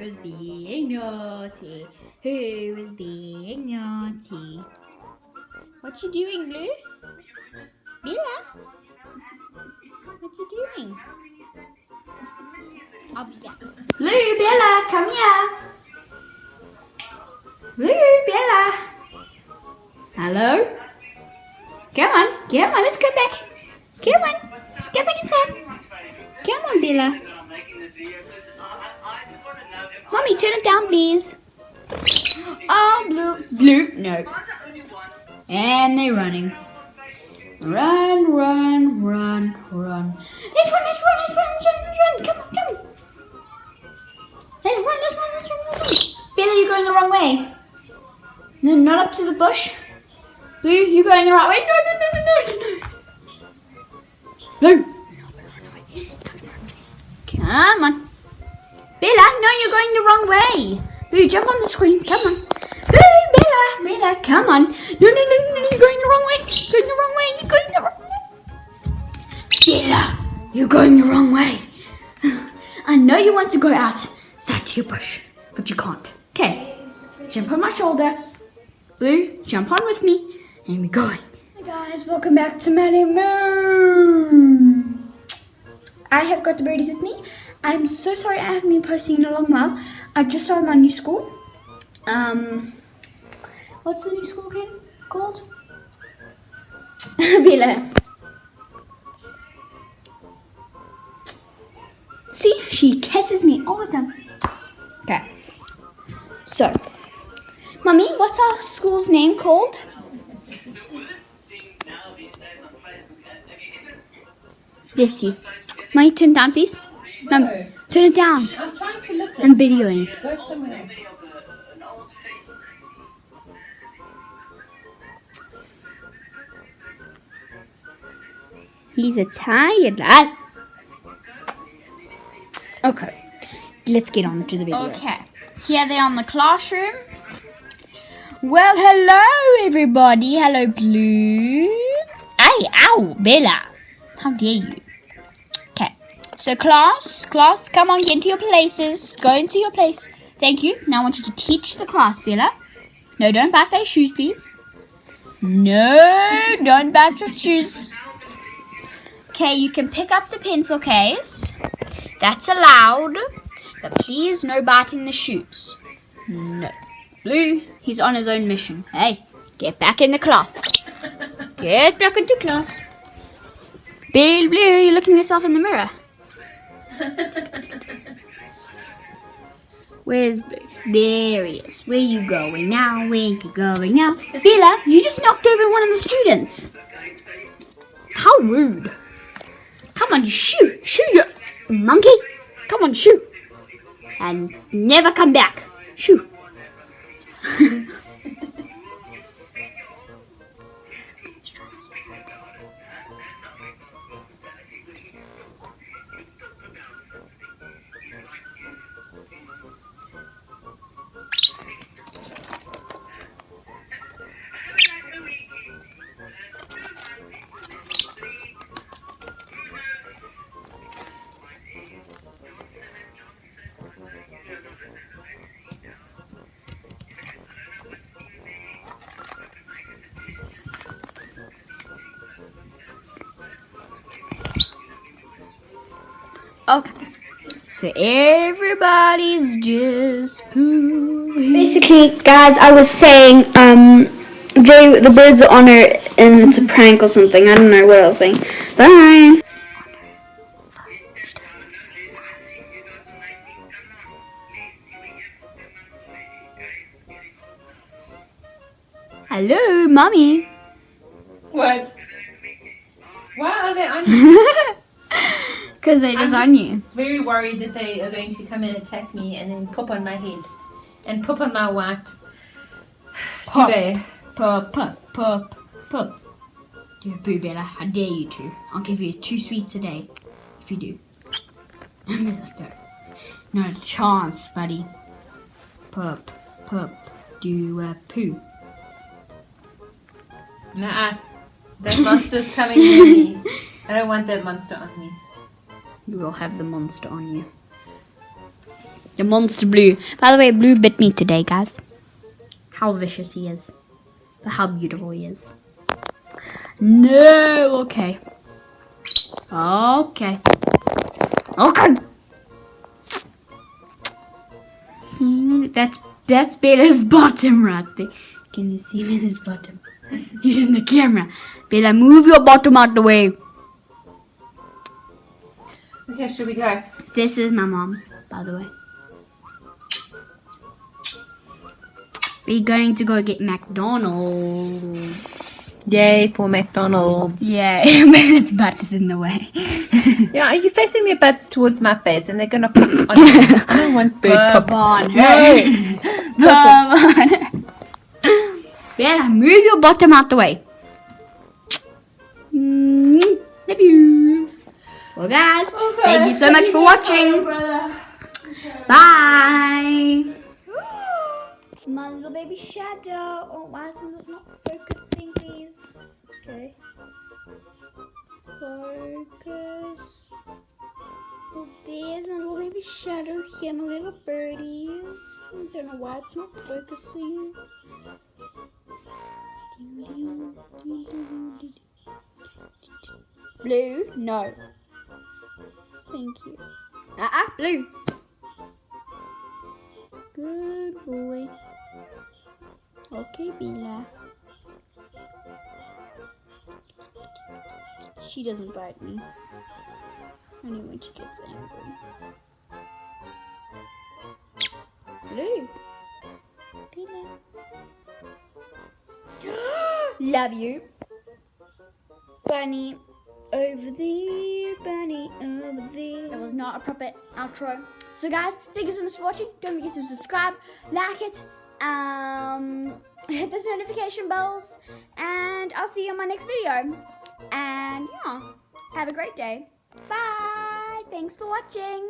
Who's being naughty? Who is being naughty? What you doing, Blue? Bella? What you doing? I'll be back. Blue, Bella, come here. Blue, Bella. Hello? Come on, let's go back. Come on, let's go back inside. Come on, Bella. Mommy, turn it down, please. Oh, Blue, no. And they're running. Run. Let's run. Come on. Let's run. Bella, you're going the wrong way. No, not up to the bush. Blue, you're going the right way. No. Blue. Come on. Bella, no, you're going the wrong way. Blue, jump on the screen. Come on. Bella, come on. No, you're going the wrong way. Bella, you're going the wrong way. I know you want to go outside to your bush, but you can't. Okay, jump on my shoulder. Blue, jump on with me, and we're going. Hi guys, welcome back to Maddie Moon. I have got the birdies with me. I'm so sorry I haven't been posting in a long while. I just started my new school. What's the new school again called? Bella. See, she kisses me all the time. Okay. So, Mummy, what's our school's name called? Bless you. Mummy, turn it down, please. Mum, turn it down. I'm trying to listen. I'm videoing. Go somewhere else. He's a tired lad. Okay, let's get on to the video. Okay, here they are in the classroom. Well, hello everybody. Hello, Blue. Hey, ow, Bella. How dare you? Okay, so class, come on, get into your places. Go into your place. Thank you. Now I want you to teach the class, Bella. No, don't bite their shoes, please. No, don't bite your shoes. Okay, you can pick up the pencil case. That's allowed. But please, no biting the shoes. No. Blue, he's on his own mission. Hey, get back in the class. Get back into class. Blue, you're looking yourself in the mirror. Where's Blue? There he is. Where you going now? Bella, you just knocked over one of the students. How rude. Come on, shoot, you monkey. Come on, shoot. And never come back. Shoot. Okay, so everybody's just pooping. Basically, guys, I was saying, Jay, the birds are on her, and it's a prank or something. I don't know what I was saying. Bye. Hello, Mommy. What? Why are they on you? Because they just on you. Very worried that they are going to come and attack me and then poop on my head. And poop on my white duvet. Pop. You boo, Bella. How dare you two? I'll give you 2 sweets a day if you do. Like that. No chance, buddy. Pop. Do a poo. Nuh-uh. That monster's coming near me. I don't want that monster on me. You will have the monster on you. The monster Blue. By the way, Blue bit me today, guys. How vicious he is. But how beautiful he is. No, okay. Okay. Okay. That's Bella's bottom right there. Can you see Bella's bottom? He's in the camera. Bella, move your bottom out the way. Okay, should we go? This is my mom, by the way. We're going to go get McDonald's. Yay for McDonald's. Yeah, Bella's butt is in the way. Yeah, are you facing their butts towards my face and they're gonna pop on you? I don't want bird pop on her. Bella, move your bottom out the way. Love you. Well, guys, thank you so much for watching. Bye. My little baby shadow. Oh, why isn't this not focusing, please? Okay. Focus. Oh, there's my little baby shadow here, my little birdie. I don't know why it's not focusing. Blue? No. Thank you. Blue. Good boy. Okay, Bella. She doesn't bite me. Only when she gets angry. Blue. Bella. Love you. Bunny over there, bunny over there. That was not a proper outro. So guys, thank you so much for watching. Don't forget to subscribe, like it, hit those notification bells, and I'll see you on my next video. And yeah, have a great day. Bye. Thanks for watching.